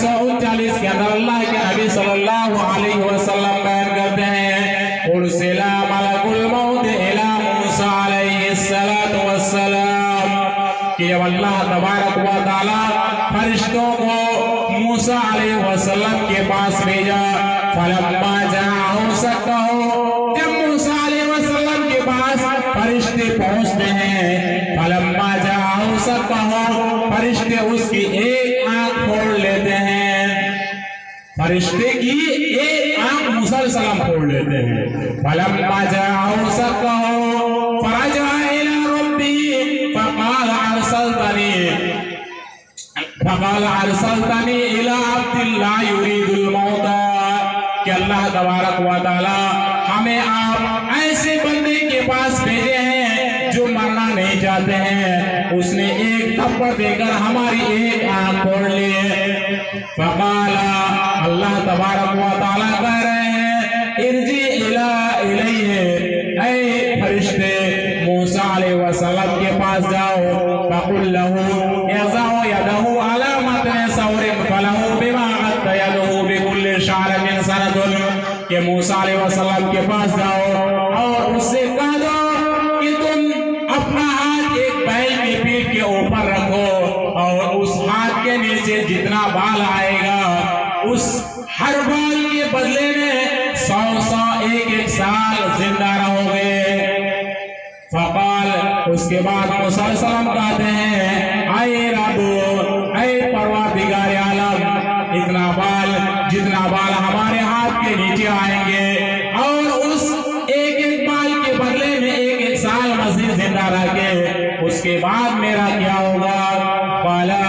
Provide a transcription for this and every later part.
439 के अंदर अल्लाह के नबी सल्लल्लाहु अलैहि वसल्लम बयान करते हैं, उर्सिला मलकुल मौत इला मूसा अलैहिस्सलातु वस्सलाम, कि जब अल्लाह तबारक व तआला फरिश्तों को मूसा अलैहि वसल्लम के पास भेजा, फलम्मा जाअहु सक्कहु, जब मूसा अलैहि वसल्लम के पास फरिश्ते पहुंचते हैं, फलम्मा जाअहु सक्कहु, फरिश्ते उसकी एक आंख फोड़ लेते हैं, फरिश्ते की एक आंख मूसा अलैहिस्सलाम फोड़ लेते हैं। फलम्मा जाअहु सक्कहु फरजा इला रब्बी फक़ाल अरसलतनी इला अब्दिल्ला युरीदुल मौत, कि अल्लाह तबारक व तआला हमें आप ऐसे बंदे के पास भेजे हैं जो मरना नहीं चाहते हैं, उसने एक थप्पड़ देकर हमारी एक आंख फोड़ ली। फक़ाल, अल्लाह तबारक व तआला कह रहे हैं, इरजी इला इलैहि, ऐ फरिश्ते मूसा अलैहि वसल्लम के पास जाओ, फक़ुल लहू यज़अ यदहु अला मतन सौरिन फलहु बिमा अद्दा यदहु बिकुल्लि शारबिन सनदुन, कि मूसा अलैहि वसल्लम के पास जाओ और उससे कह दो कि तुम अपना हाथ एक बैल की पीठ के ऊपर रखो और उस हाथ के नीचे जितना बाल आएगा उस हर बाल के बदले में 100 एक साल जिंदा रहोगे। फक़ाल, उसके बाद मूसा अलैहिस्सलाम कहते हैं, आए रब्बु, ऐ परवरदिगार आलम, इतना बाल जितना बाल हमारे हाथ के नीचे आएंगे और उस एक बाल के बदले में एक साल मजीद जिंदा रह के उसके बाद मेरा क्या होगा? काला,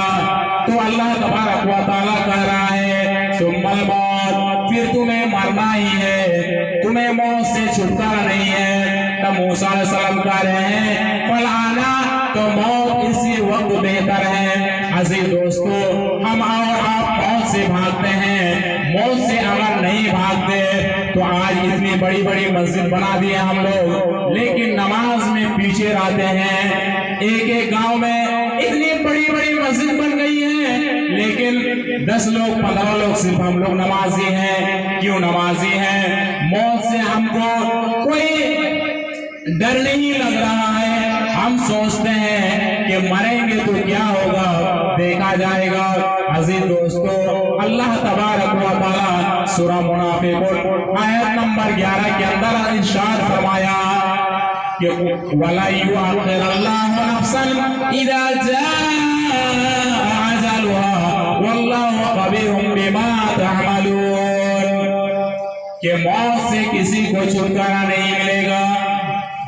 तो अल्लाह तबारक व तआला कह रहा है, सुम्मल मौत, फिर तुम्हें मरना ही है, तुम्हें मौत से छुटकारा नहीं है। तब मूसा अलैहिस्सलाम कह रहे हैं, फलाना, तो मौत इसी वक्त बेहतर है। अजीज दोस्तों, हम और आप मौत से भागते हैं, मौत से अगर नहीं भागते तो आज इतनी बड़ी बड़ी मस्जिद बना दी है हम लोग, लेकिन नमाज में पीछे रहते हैं। एक एक गांव में इतनी बड़ी बड़ी मस्जिद बन गई है, लेकिन 10 लोग 15 लोग सिर्फ हम लोग नमाजी हैं। क्यों नमाजी हैं? मौत से हमको कोई डर नहीं लग रहा है। हम सोचते हैं कि मरेंगे तो क्या होगा, देखा जाएगा। अजीज दोस्तों, अल्लाह तबारक व तआला सूरह मुनाफिकून आयत नंबर 11 के अंदर इरशाद फरमाया कि वला युअखिरुल्लाहु नफ्सन इज़ा जाअ अजलुहा वल्लाहु खबीरुम बिमा तअमलून, कि मौत से किसी को छुटकारा नहीं मिलेगा,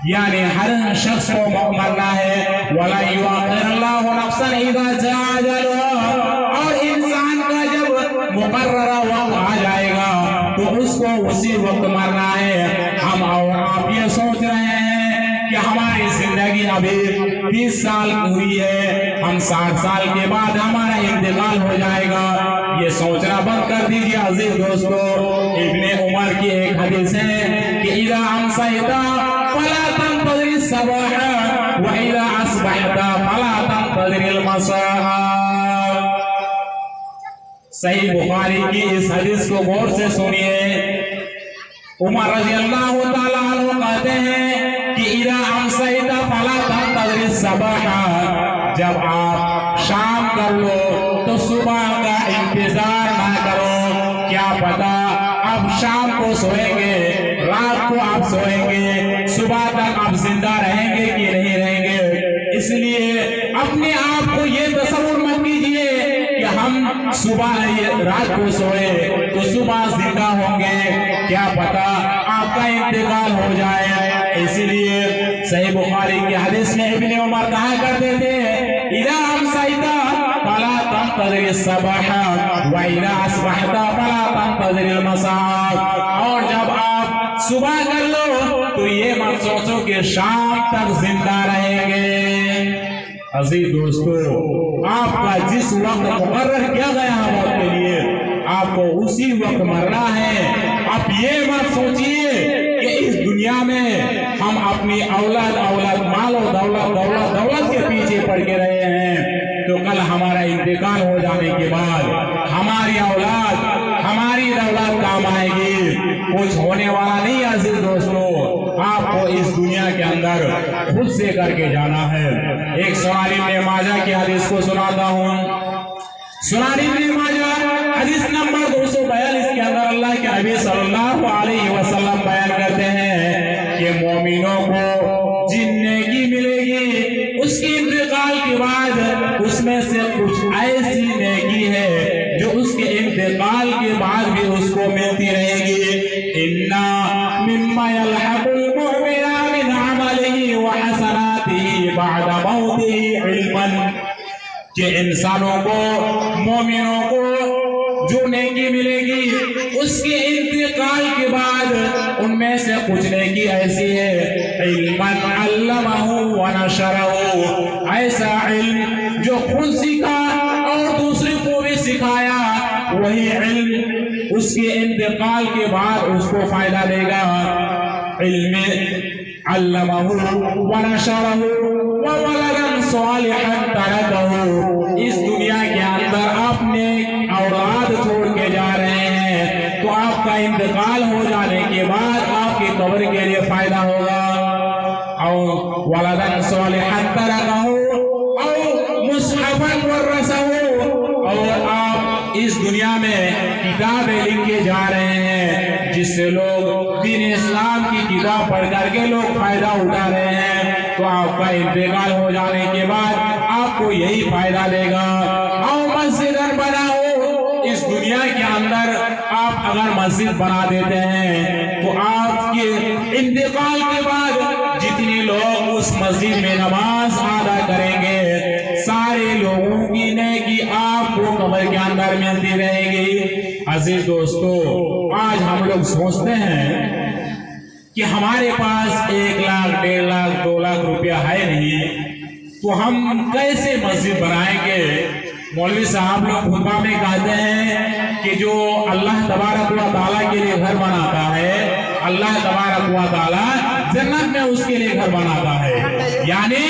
यानी हर शख्स को मरना है। वला युअखिरुल्लाहु नफ्सन इज़ा जाअ अजलुहा, और इंसान का जब मुकर्ररा वक्त आ जाएगा तो उसको उसी वक्त मरना है। हम और आप ये सोच रहे हैं कि हमारी जिंदगी अभी 30 साल हुई है, हम 60 साल के बाद हमारा इंतकाल हो जाएगा। ये सोचना बंद कर दीजिए। अजीज दोस्तों, इब्ने उमर की एक हदीस है कि इज़ा अमसैता फला तंतज़िर सबह व इज़ा अस्बहता फला तंतज़िर मसा। सही बुखारी की इस हदीस को गौर से सुनिए। उमर रज़ियल्लाहु ताला अन्हु कहते हैं कि इज़ा अमसैता फला तंतज़िर सबह, जब आप शाम कर लो तो सुबह का इंतजार ना करो। क्या पता अब शाम को सोएंगे, रात को आप सोएंगे, सुबह तक आप जिंदा रहेंगे कि नहीं रहेंगे। इसलिए अपने आप को ये तसव्वुर मत कीजिए कि हम सुबह रात को सोए तो सुबह जिंदा होंगे, क्या पता आपका इंतकाल हो जाए। इसलिए सही बुखारी की हदीस में इब्ने उमर कहा करते थे, इज़ा अमसैता फला तंतज़िर सबह व इज़ा अस्बहता फला तंतज़िर मसा, और जब आप सुबह कर लो तो ये मत सोचो कि शाम तक जिंदा रहेंगे। अजीज दोस्तों, आपका जिस वक्त मुकर्रर किया गया है मौत के लिए, आपको उसी वक्त मरना है। आप ये मत सोचिए कि इस दुनिया में हम अपनी औलाद माल और दौलत के पीछे पड़ के रहे हैं तो कल हमारा इंतकाल हो जाने के बाद हमारी हमारी औलाद, हमारी दौलत काम आएगी, कुछ होने वाला नहीं है। अजीज दोस्तों, आपको इस दुनिया के अंदर खुद से करके जाना है। एक सुनान इब्न माजा की हदीस को सुनाता हूँ। सुनान इब्न माजा हदीस नंबर 242 के अंदर अल्लाह के नबी सल्लल्लाहु अलैहि वसल्लम बयान करते हैं कि मोमिनों को जिन नेकी मिलेगी उसके इंतकाल के बाद उसमें से कुछ ऐसी नेकी है जो उसके इंतकाल के बाद भी उसको मिलती रहेगी। इन्ना मिम्मा यल्हकुल मुमिना मिन अमलिही व हसनातिही बअदा मौतिही इल्मन, कि इंसानों को, मोमिनों को जो नेकी मिलेगी उसके इंतकाल के बाद उनमें से कुछ नेकी ऐसी है इल्मन अल्लमहु व नशरहु, ऐसा इल्म जो खुद सीखा और दूसरे को भी सिखाया, वही इल्म उसके इंतकाल के बाद उसको फायदा देगा। इल्म अल्लमहु व नशरहु व वलदन सालिहन तरकहु, इस दुनिया के अंदर अपने औलाद छोड़ के जा रहे हैं तो आपका इंतकाल हो जाने के बाद आपकी कब्र के लिए फायदा होगा। और वलदन सालिहन तरकहु और मुसहफन वरसहु, और आप इस दुनिया में किताबें लिख के जा रहे हैं जिससे लोग दीन इस्लाम की किताब पढ़ करके लोग फायदा उठा रहे हैं, तो आपका इंतकाल हो जाने के बाद आपको यही फायदा देगा। और मस्जिद बनाओ, इस दुनिया के अंदर आप अगर मस्जिद बना देते हैं तो आपके इंतकाल के बाद जितने लोग उस मस्जिद में नमाज अदा करेंगे सारे लोगों की नेकी आपको कब्र के अंदर मिलती रहेगी। अजीज दोस्तों, आज हम लोग सोचते हैं कि हमारे पास 1 लाख, 1.5 लाख, 2 लाख रुपया है नहीं तो हम कैसे मस्जिद बनाएंगे। मौलवी साहब लोग खुतबा में कहते हैं कि जो अल्लाह तबारक व तआला के लिए घर बनाता है, अल्लाह तबारक व तआला जन्नत में उसके लिए घर बनाता है। यानी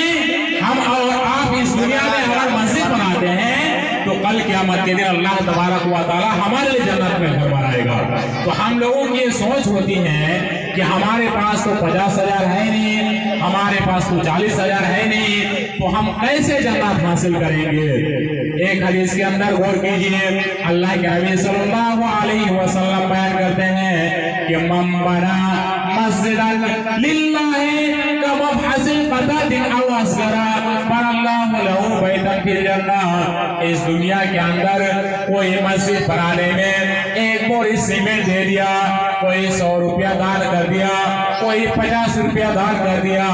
हम और आप इस दुनिया में अगर मस्जिद बनाते हैं तो कल क़यामत के दिन अल्लाह तबारक व तआला हमारे लिए जन्नत में घर बनाएगा। तो हम लोगों की ये सोच होती है कि हमारे पास तो 50,000 है नहीं, हमारे पास तो 40,000 है नहीं, तो हम कैसे जन्नत हासिल करेंगे। एक हदीस के अंदर गौर कीजिए, अल्लाह के नबी सल्लल्लाहु अलैहि वसल्लम बयान करते हैं कि मन बना मस्जिदन लिल्लाहि कमफ़हसिल क़तादिन अव असगरा बनल्लाहु लहु बैतन फिल जन्नह। इस दुनिया के अंदर कोई मस्जिद बनाने में 1 बोरी सीमेंट दे दिया, कोई 100 रुपया दान कर दिया, कोई 50 रुपया दान कर दिया,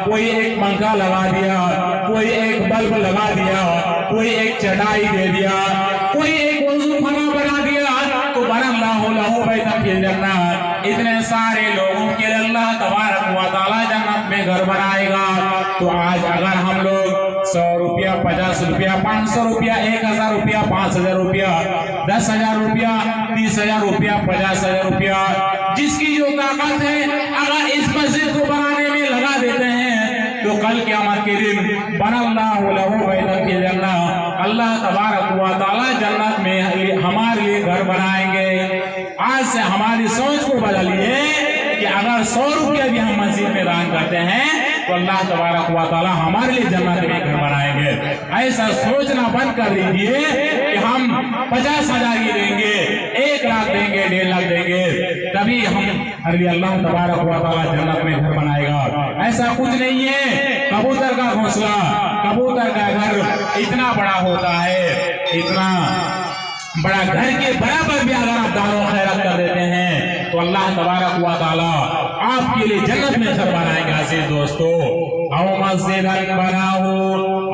कोई एक पंखा लगा दिया, कोई एक बल्ब लगा दिया, कोई एक चटाई दे दिया, कोई एक वज़ूखाना बना दिया, तो बनल्लाहु लहु बैतन फिल जन्नह। इतने सारे लोगों के लिए अल्लाह तबारक व तआला जन्नत में घर बनाएगा। तो आज अगर हम लोग 100 रुपया, 50 रुपया, 500 रुपया, 1000 रुपया, 5000 रुपया, 10,000 रुपया, 30,000 रुपया, 50,000 रुपया, जिसकी जो ताकत है अगर इस मस्जिद को बनाने में लगा देते हैं तो कल क़यामत के दिन बनल्लाहु लहु बैतन फिल जन्नह, अल्लाह तबारक व तआला जन्नत में हमारे लिए घर बनाएंगे। आज से हमारी सोच को बदलिए कि अगर 100 रुपया भी हम मस्जिद में दान करते हैं तो अल्लाह तबारक व तआला हमारे लिए जन्नत में घर बनाएंगे। ऐसा सोचना बंद कर दीजिए कि हम 50,000 ही देंगे, 1 लाख देंगे, 1.5 लाख देंगे, तभी हम अल्लाह तबारक व तआला जन्नत में घर बनाएगा। ऐसा कुछ नहीं है। कबूतर का घोंसला, कबूतर का घर इतना बड़ा होता है, इतना बड़ा घर के बराबर भी अगर आप दान खैरात कर देते हैं तो अल्लाह तबारक व तआला आपके लिए जन्नत में घर बनाएगा। अजीज दोस्तों, औ मस्जिदन बनाओ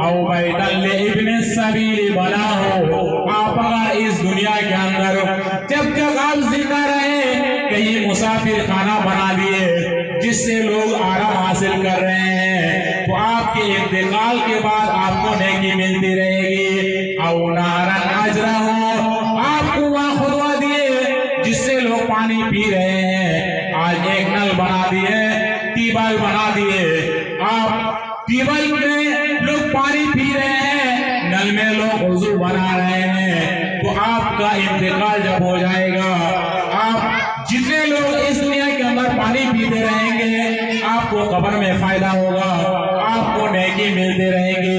औ बैतन लिइब्न सबील बनाओ। आप अगर इस दुनिया के अंदर जब तक आप जिंदा रहे कहीं मुसाफिर खाना बना दिए जिससे लोग आराम हासिल कर रहे हैं तो आपके इंतकाल के बाद आपको नेकी मिलती रहेगी। औ नारन अजरा हो, आपको वहां खुदवा दिए जिससे लोग पानी पी रहे हैं, आज एक नल बना दिए, ट्यूबवेल बना दिए, आप ट्यूबवेल में लोग पानी पी रहे हैं, नल में लोग वुज़ू बना रहे हैं, तो आपका इंतकाल जब हो जाएगा, आप जितने लोग इस दुनिया के अंदर पानी पीते रहेंगे, आपको कब्र में फायदा होगा, आपको नेकी मिलते रहेंगे।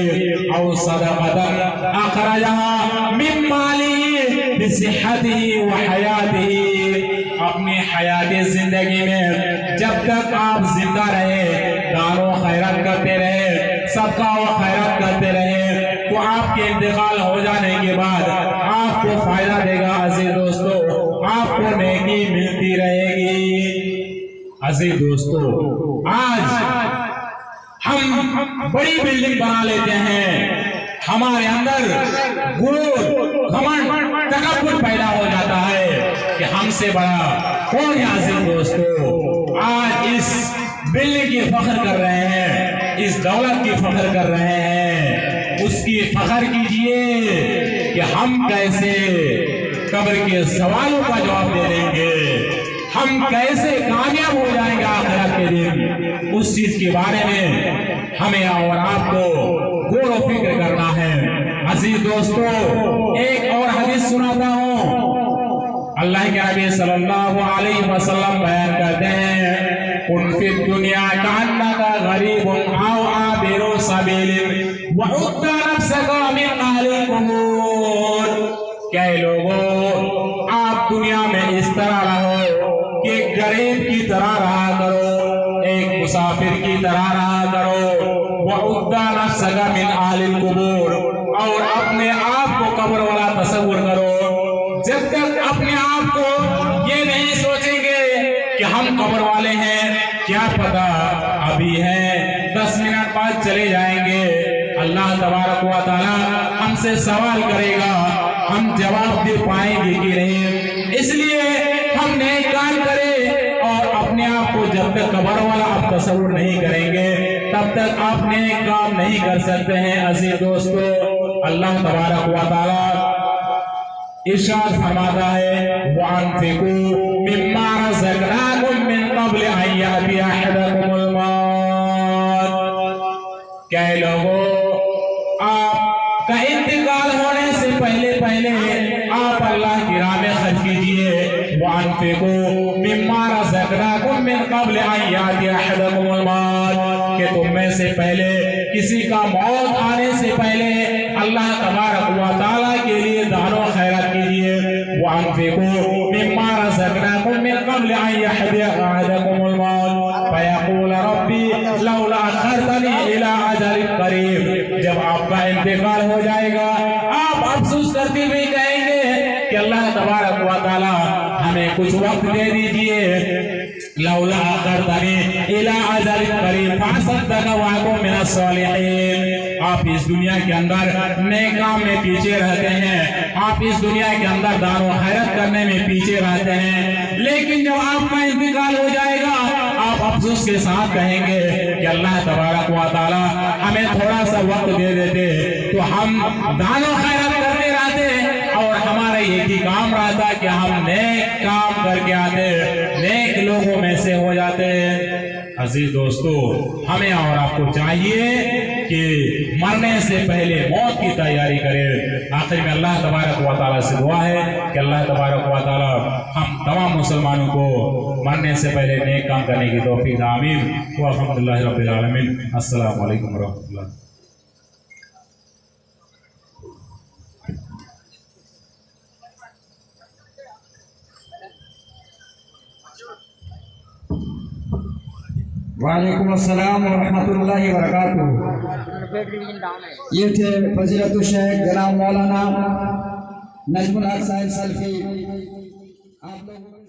और सदक़तन अखरजहा मिन मालिही बिसिहतिही व हयातिही, अपनी हयाती जिंदगी में जब तक आप जिंदा रहे, दानो खैरत करते रहे, सबका वो खैरत करते रहे, तो आपके इंतकाल हो जाने के बाद आपको फायदा देगा। अजीज दोस्तों, आपको नेकी मिलती रहेगी। अजीज दोस्तों, आज हम बड़ी बिल्डिंग बना लेते हैं, हमारे अंदर गुरूर, घमंड, तकब्बुर पैदा हो जाता है कि हमसे बड़ा कौन है। अजीज दोस्तों, आज इस बिल्डिंग की फख्र कर रहे हैं, इस दौलत की फख्र कर रहे हैं, उसकी फख्र कीजिए कि हम कैसे कब्र के सवालों का जवाब दे देंगे, हम कैसे कामयाब हो जाएंगे आखिरत के दिन। उस चीज के बारे में हमें और आपको गौर व फिक्र करना है। अजीज दोस्तों, एक और हदीस सुनाता हूँ। अल्लाह के नबी सल्लल्लाहु अलैहि वसल्लम बयान करते हैं, कुन फी दुनिया कअन्नका गरीबुन औ आबिरु सबीलिन व उद्दा नफ्सका मिन अहलिल कुबूर। क्या लोगों, आप दुनिया में इस तरह रहो कि गरीब की तरह रहा करो, एक मुसाफिर की तरह रहा करो। व उद्दा नफ्सका मिन अहलिल कुबूर, और अपने आप को कब्र वाला तसव्वुर करो। जब तक अपने आप को ये नहीं सोचेंगे कि हम कब्र वाले हैं, क्या पता अभी है 10 मिनट बाद चले जाएंगे, अल्लाह तबारक व तआला हमसे सवाल करेगा, हम जवाब दे पाएंगे कि नहीं। इसलिए हम नेक काम करें, और अपने आप को जब तक कब्र वाला आप तसव्वुर नहीं करेंगे, तब तक आप नेक काम नहीं कर सकते हैं। अजीज दोस्तों, अल्लाह तबारक व तआला इरशाद फरमाता है, वअनफिकू मिम्मा रज़क़नाकुम मिन क़ब्ल अन यातिया अहदकुमुल मौत। क्या लोगों, आपका इंतकाल होने से पहले पहले आप अल्लाह की राह में खर्च कीजिए। वअनफिकू मिम्मा रज़क़नाकुम मिन क़ब्ल अन यातिया अहदकुमुल मौत, कि तुम में से पहले किसी का मौत आने से पहले अल्लाह तबारक व तआला के लिए दानो खैरात कीजिए। वअनफिकू मिम्मा रज़क़नाकुम मिन क़ब्ल अन यहदिया अहदकुमुल मौत फयक़ूल रब्बी लौला अख़रतनी इला अजलिन क़रीब। जब आपका इंतकाल हो जाएगा, आप अफसोस करते हुए कहेंगे कि अल्लाह तबारक व तआला हमें कुछ वक्त दे दीजिए। लौला अख़रतनी इला अजलिन क़रीब फ़असद्दक़ व अकुन मिनस सालिहीन। आप इस दुनिया के अंदर नेक काम में पीछे रहते हैं, आप इस दुनिया के अंदर दान व खैरत करने में पीछे रहते हैं, लेकिन जब आपका इंतकाल हो जाएगा, आप अफसोस के साथ कहेंगे कि अल्लाह तबारक व तआला हमें थोड़ा सा वक्त दे देते तो हम दान व खैरत करते रहते, और हमारा एक ही काम रहता कि हम नेक काम करके आते, नेक लोगों में से हो जाते। अजीज दोस्तों, हमें और आपको चाहिए कि मरने से पहले मौत की तैयारी करें। आखिर में अल्लाह तबारक व तआला से दुआ है कि अल्लाह तबारक व तआला हम तमाम मुसलमानों को मरने से पहले नेक काम करने की तौफीक। आमीन व अल्हम्दुलिल्लाहि रब्बिल आलमीन। अस्सलामु अलैकुम व रहमतुल्लाह। वालेकुम अस्सलाम व रहमतुल्लाहि व बरकातुहू। ये थे फजीलतुल शेख जनाब मौलाना नजमुल हक साहिब सल्फी। आप लोग